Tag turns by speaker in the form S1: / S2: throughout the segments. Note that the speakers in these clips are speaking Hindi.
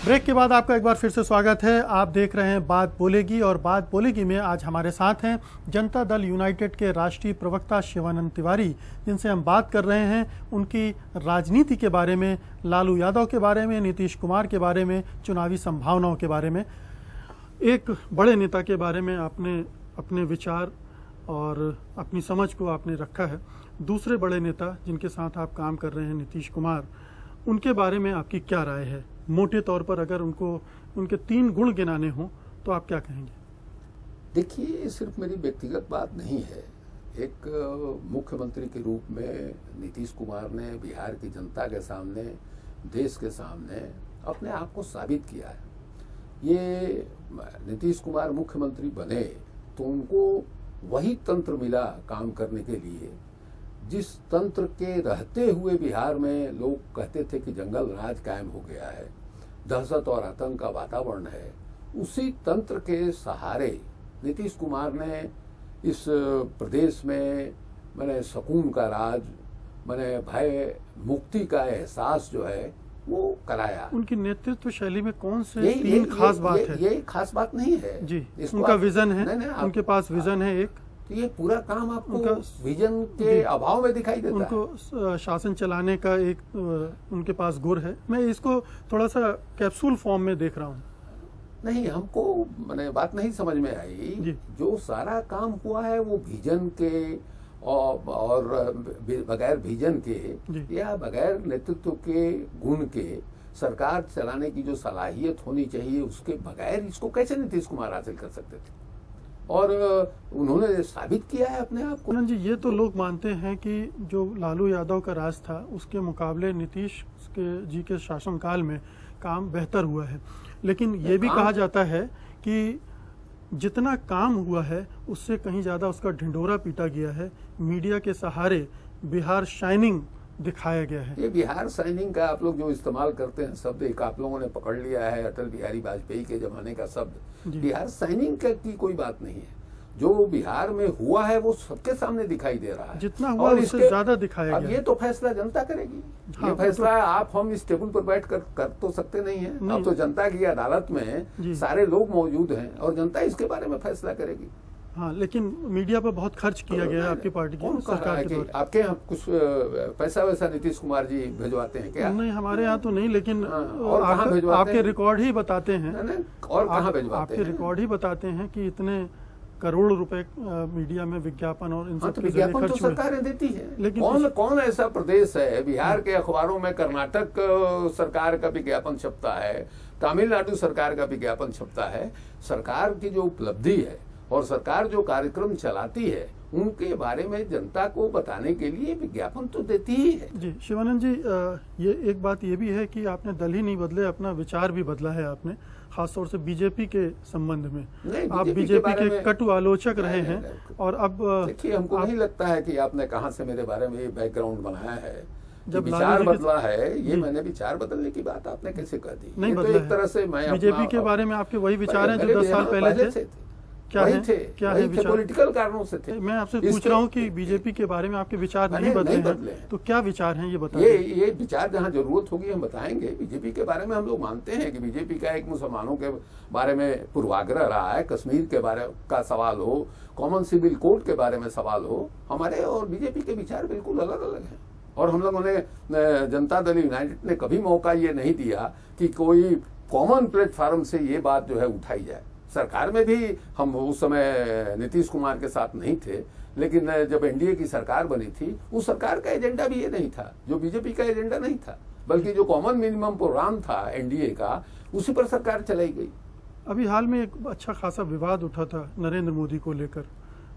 S1: ब्रेक के बाद आपका एक बार फिर से स्वागत है। आप देख रहे हैं बात बोलेगी, और बात बोलेगी में आज हमारे साथ हैं जनता दल यूनाइटेड के राष्ट्रीय प्रवक्ता शिवानंद तिवारी, जिनसे हम बात कर रहे हैं उनकी राजनीति के बारे में, लालू यादव के बारे में, नीतीश कुमार के बारे में, चुनावी संभावनाओं के बारे में। एक बड़े नेता के बारे में आपने अपने विचार और अपनी समझ को आपने रखा है। दूसरे बड़े नेता जिनके साथ आप काम कर रहे हैं, नीतीश कुमार, उनके बारे में आपकी क्या राय है? मोटे तौर पर अगर उनके 3 गुण गिनाने हों तो आप क्या कहेंगे?
S2: देखिए, ये सिर्फ मेरी व्यक्तिगत बात नहीं है। एक मुख्यमंत्री के रूप में नीतीश कुमार ने बिहार की जनता के सामने, देश के सामने अपने आप को साबित किया है। ये नीतीश कुमार मुख्यमंत्री बने तो उनको वही तंत्र मिला काम करने के लिए जिस तंत्र के रहते हुए बिहार में लोग कहते थे कि जंगल राज कायम हो गया है, दहशत और आतंक का वातावरण है। उसी तंत्र के सहारे नीतीश कुमार ने इस प्रदेश में मैंने सुकून का राज, मैंने भय मुक्ति का एहसास जो है वो कराया।
S1: उनकी नेतृत्व शैली में कौन से 3 खास बात है?
S2: ये खास बात नहीं है
S1: जी, उनका विजन है। उनके पास विजन है एक,
S2: तो ये पूरा काम आपको विजन के अभाव में दिखाई देता है।
S1: उनको शासन चलाने का एक उनके पास गुर है। मैं इसको थोड़ा सा कैप्सूल फॉर्म में देख रहा हूँ।
S2: नहीं, हमको मैंने बात नहीं समझ में आई। जो सारा काम हुआ है वो विजन के और बगैर विजन के या बगैर नेतृत्व के गुण के सरकार चलाने की जो सलाहियत होनी चाहिए उसके बगैर इसको कैसे नीतीश कुमार हासिल कर सकते थे? और उन्होंने साबित किया है अपने आप को।
S1: जी, ये तो लोग मानते हैं कि जो लालू यादव का राज था उसके मुकाबले नीतीश जी के शासनकाल में काम बेहतर हुआ है, लेकिन ये भी कहा जाता है कि जितना काम हुआ है उससे कहीं ज़्यादा उसका ढिंढोरा पीटा गया है। मीडिया के सहारे बिहार शाइनिंग दिखाया गया है।
S2: ये बिहार शाइनिंग का आप लोग जो इस्तेमाल करते हैं शब्द, एक आप लोगों ने पकड़ लिया है अटल बिहारी वाजपेयी के जमाने का शब्द। बिहार शाइनिंग की कोई बात नहीं है। जो बिहार में हुआ है वो सबके सामने दिखाई दे रहा है।
S1: जितना हुआ उससे ज्यादा दिखाया गया।
S2: अब ये तो फैसला जनता करेगी। हाँ, ये फैसला आप हम इस टेबल पर बैठ कर तो सकते नहीं है। अब तो जनता की अदालत में सारे लोग मौजूद हैं और जनता इसके बारे में फैसला करेगी।
S1: हाँ, लेकिन मीडिया पर बहुत खर्च किया गया है आपकी पार्टी की सरकार के द्वारा।
S2: आपके यहाँ कुछ पैसा वैसा नीतीश कुमार जी भिजवाते हैं क्या?
S1: नहीं, हमारे यहाँ तो नहीं, लेकिन आपके रिकॉर्ड ही बताते हैं।
S2: और कहाँ भिजवाते हैं?
S1: आपके रिकॉर्ड ही बताते हैं कि इतने करोड़ रुपए मीडिया में विज्ञापन और इन सब
S2: विज्ञापन तो सरकारें देती है। लेकिन कौन ऐसा प्रदेश है? बिहार के अखबारों में कर्नाटक सरकार का विज्ञापन छपता है, तमिलनाडु सरकार का विज्ञापन छपता है। सरकार की जो उपलब्धि है और सरकार जो कार्यक्रम चलाती है उनके बारे में जनता को बताने के लिए विज्ञापन तो देती ही है।
S1: जी शिवानंद जी, ये एक बात ये भी है कि आपने दल ही नहीं बदले, अपना विचार भी बदला है आपने, खासतौर से बीजेपी के संबंध में। आप बीजेपी के कटु आलोचक रहे हैं और अब
S2: देखिए, हमको नहीं लगता है कि आपने कहाँ से मेरे बारे में ये बैकग्राउंड बनाया है। जब विचार बदला है, ये मैंने विचार बदलने की बात आपने कैसे कह दी?
S1: नहीं
S2: बदला, एक तरह से मैं
S1: बीजेपी के बारे में आपके वही विचार हैं जो 10 साल पहले थे। क्या है विचार?
S2: पॉलिटिकल कारणों से थे।
S1: मैं आपसे पूछ रहा हूँ कि बीजेपी के बारे में आपके विचार नहीं बदले हैं, तो क्या विचार हैं ये बताइए।
S2: ये विचार जहाँ जरूरत होगी हम बताएंगे। बीजेपी के बारे में हम लोग मानते हैं कि बीजेपी का एक मुसलमानों के बारे में पूर्वाग्रह रहा है, कश्मीर के बारे का सवाल हो, कॉमन सिविल कोड के बारे में सवाल हो, हमारे और बीजेपी के विचार बिल्कुल अलग अलग हैं। और हम लोगों ने जनता दल यूनाइटेड ने कभी मौका ये नहीं दिया कि कोई कॉमन प्लेटफॉर्म से ये बात जो है उठाई जाए। सरकार में भी हम उस समय नीतीश कुमार के साथ नहीं थे, लेकिन जब एनडीए की सरकार बनी थी उस सरकार का एजेंडा भी ये नहीं था, जो बीजेपी का एजेंडा नहीं था, बल्कि जो कॉमन मिनिमम प्रोग्राम था एनडीए का उसी पर सरकार चलाई गई।
S1: अभी हाल में एक अच्छा खासा विवाद उठा था नरेंद्र मोदी को लेकर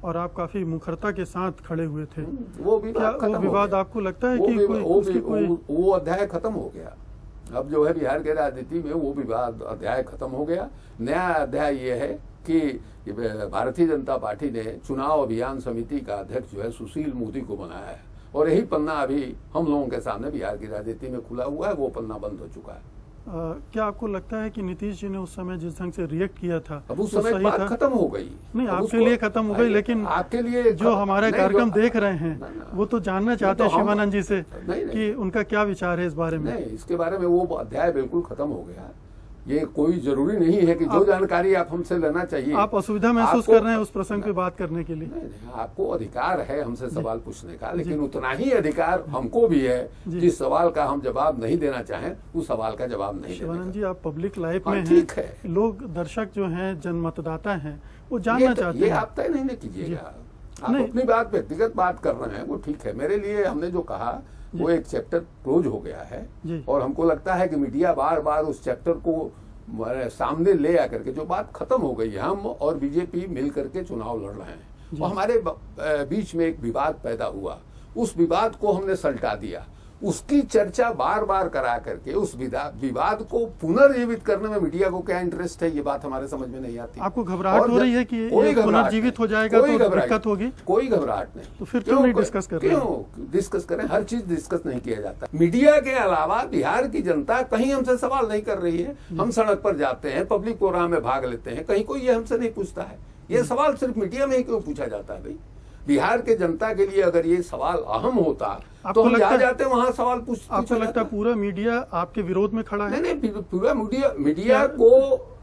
S1: और आप काफी मुखरता के साथ खड़े हुए थे।
S2: वो
S1: विवाद आपको लगता है कि
S2: वो अध्याय खत्म हो गया? अब जो है बिहार के राजनीति में वो विवाद अध्याय खत्म हो गया। नया अध्याय ये है कि भारतीय जनता पार्टी ने चुनाव अभियान समिति का अध्यक्ष जो है सुशील मोदी को बनाया है और यही पन्ना अभी हम लोगों के सामने बिहार की राजनीति में खुला हुआ है। वो पन्ना बंद हो चुका है।
S1: क्या आपको लगता है कि नीतीश जी ने उस समय जिस ढंग से रिएक्ट किया था
S2: अब उस समय बात खत्म हो गई?
S1: नहीं, आपके लिए खत्म हो गई, लेकिन
S2: आपके लिए
S1: जो हमारे कार्यक्रम देख रहे हैं वो तो जानना चाहते हैं शिवानंद जी से कि उनका क्या विचार है इस बारे में।
S2: नहीं, इसके बारे में वो अध्याय बिल्कुल खत्म हो गया। ये कोई जरूरी नहीं है कि जो जानकारी आप हमसे लेना चाहिए।
S1: आप असुविधा महसूस कर रहे हैं उस प्रसंग पे बात करने के लिए?
S2: नहीं, आपको अधिकार है हमसे सवाल पूछने का, लेकिन उतना ही अधिकार हमको भी है जिस सवाल का हम जवाब नहीं देना चाहें उस सवाल का जवाब नहीं।
S1: शिवानंद जी, आप पब्लिक लाइफ में
S2: ठीक है,
S1: लोग दर्शक जो हैं, जन मतदाता हैं, वो जानना चाहते हैं।
S2: ये आप तय नहीं कीजिएगा, आप अपनी बात, व्यक्तिगत बात कर रहे हैं, वो ठीक है। मेरे लिए हमने जो कहा वो एक चैप्टर क्लोज हो गया है और हमको लगता है कि मीडिया बार बार उस चैप्टर को सामने ले आकर के, जो बात खत्म हो गई है, हम और बीजेपी मिल करके चुनाव लड़ रहे हैं और हमारे बीच में एक विवाद पैदा हुआ, उस विवाद को हमने सलटा दिया, उसकी चर्चा बार बार करा करके उस विवाद को पुनर्जीवित करने में मीडिया को क्या इंटरेस्ट है, ये बात हमारे समझ में नहीं आती।
S1: आपको घबराहट हो रही है कि ये पुनर्जीवित हो जाएगा तो दिक्कत होगी?
S2: कोई घबराहट नहीं।
S1: तो फिर क्यों नहीं डिस्कस कर रहे?
S2: क्यों डिस्कस करें? हर चीज डिस्कस नहीं किया जाता। मीडिया के अलावा बिहार की जनता कहीं हमसे सवाल नहीं कर रही है। हम सड़क पर जाते हैं, पब्लिक प्रोग्राम में भाग लेते हैं, कहीं कोई ये हमसे नहीं पूछता है। ये सवाल सिर्फ मीडिया में ही क्यों पूछा जाता है? भाई, बिहार के जनता के लिए अगर ये सवाल अहम होता तो हम जहाँ जाते वहाँ सवाल
S1: आपको लगता है पूरा मीडिया आपके विरोध में खड़ा है?
S2: नहीं, पूरा मीडिया को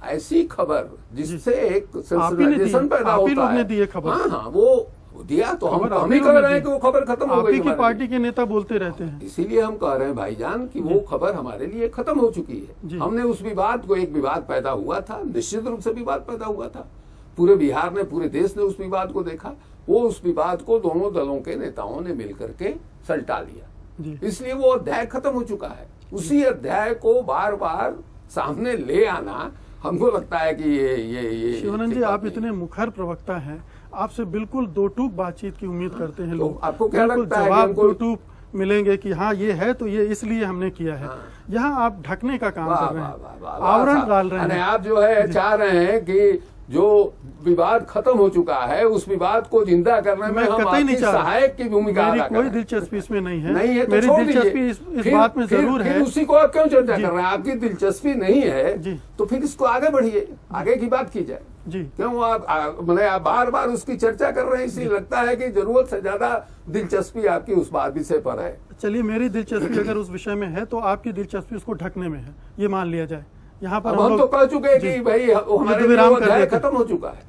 S2: ऐसी खबर जिससे एक सेंसेशनाइजेशन पैदा होता है,
S1: दिए खबर।
S2: हाँ, वो दिया तो हम ही कह रहे हैं कि वो खबर खत्म हो गई।
S1: आपकी पार्टी के नेता बोलते रहते हैं,
S2: इसीलिए हम कह रहे हैं भाईजान कि वो खबर हमारे लिए खत्म हो चुकी है। हमने उस विवाद को, एक विवाद पैदा हुआ था, निश्चित रूप से विवाद पैदा हुआ था, पूरे बिहार ने, पूरे देश ने उस विवाद को देखा, वो उस विवाद को दोनों दलों के नेताओं ने मिलकर के सलटा लिया, इसलिए वो अध्याय खत्म हो चुका है। उसी अध्याय को बार बार सामने ले आना हमको लगता है कि ये
S1: शिवानंद जी, आप इतने मुखर प्रवक्ता हैं, आपसे बिल्कुल दो टूक बातचीत की उम्मीद करते हैं लोग।
S2: आपको क्या लगता है?
S1: जवाब दो टूक मिलेंगे कि हाँ ये है तो ये इसलिए हमने किया है। यहाँ आप ढकने का काम कर रहे हैं, आवरण डाल रहे हैं।
S2: आप जो है चाह रहे हैं कि जो विवाद खत्म हो चुका है उस विवाद को जिंदा करने में हम आपकी सहायक की भूमिका
S1: मेरी कोई दिलचस्पी इसमें नहीं है।
S2: नहीं है तो
S1: मेरी दिलचस्पी इस बात में जरूर है।
S2: उसी को आप क्यों चर्चा कर रहे हैं? आपकी दिलचस्पी नहीं है तो फिर इसको आगे बढ़िए, आगे की बात की जाए। क्यों आप बार बार उसकी चर्चा कर रहे हैं? इसलिए लगता है कि जरूरत से ज्यादा दिलचस्पी आपकी उस बात विषय पर है।
S1: चलिए, मेरी दिलचस्पी अगर उस विषय में है तो आपकी दिलचस्पी उसको ढकने में है, ये मान लिया जाए। यहाँ पर
S2: हम तो कह चुके हैं कि भाई हमारे विराम खत्म हो चुका है।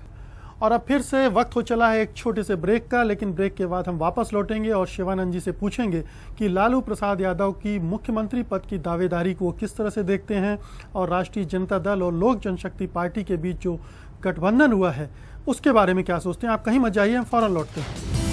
S1: और अब फिर से वक्त हो चला है एक छोटे से ब्रेक का, लेकिन ब्रेक के बाद हम वापस लौटेंगे और शिवानंद जी से पूछेंगे कि लालू प्रसाद यादव की मुख्यमंत्री पद की दावेदारी को किस तरह से देखते हैं और राष्ट्रीय जनता दल और लोक जनशक्ति पार्टी के बीच जो गठबंधन हुआ है उसके बारे में क्या सोचते हैं। आप कहीं मत जाइए, हम फौरन लौटते हैं।